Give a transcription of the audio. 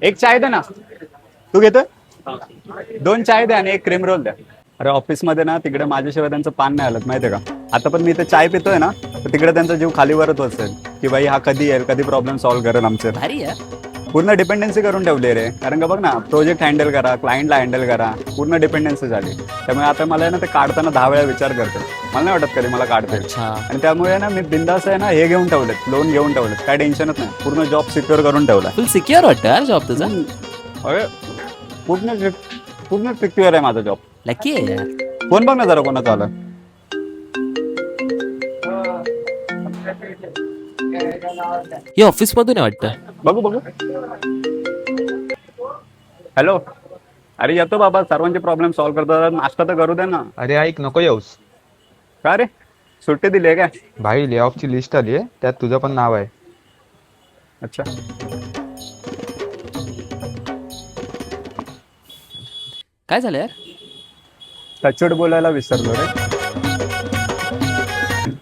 एक चाय दे ना. तू घेतोय? दोन चाय द्या आणि एक क्रीम रोल द्या. अरे ऑफिसमध्ये ना तिकडे माझ्याशिवाय त्यांचं पान नाही आलं माहितीये का. आता पण मी इथे चाय पितोय ना तर तिकडे त्यांचा जीव खालीवरच असेल की बाई हा कधी येईल, कधी प्रॉब्लेम सॉल्व्ह करेल आमचे. भारी यार. पूर्ण डिपेंडन्सी करून ठेवली रे. कारण का बघ ना, प्रोजेक्ट हँडल करा, क्लायंटला हँडल करा, पूर्ण डिपेंडन्सी झाली. त्यामुळे आता मला आहे ना ते काढताना 10 वेळा विचार करते. मला नाही वाटत कधी मला काढते. अच्छा. आणि त्यामुळे ना मी बिंदास आहे ना हे घेऊन ठेवलेत, लोन घेऊन ठेवलेत. काय टेन्शनच नाही. पूर्ण जॉब सिक्युअर करून ठेवला. फुल सिक्युअर वाटतं यार जॉब तुझा. अरे पूर्ण पूर्ण सिक्युअर आहे माझा जॉब. लकी आहे यार. फोन बघ ना जरा कोणाचा आला. हे ऑफिस मधून आहे वाटतं. बघू बघू. हॅलो. अरे येतो बाबा, सर्वांचे प्रॉब्लेम सॉल्व्ह करतात. नाश्ता तर करू दे ना. अरे ऐक, नको येऊस. का रे, सुट्टी दिली आहे काय? भाई ले ऑफची लिस्ट आली आहे, त्यात तुझं पण नाव आहे. अच्छा. काय झालं यार? टचवूड बोलायला विसरलो रे.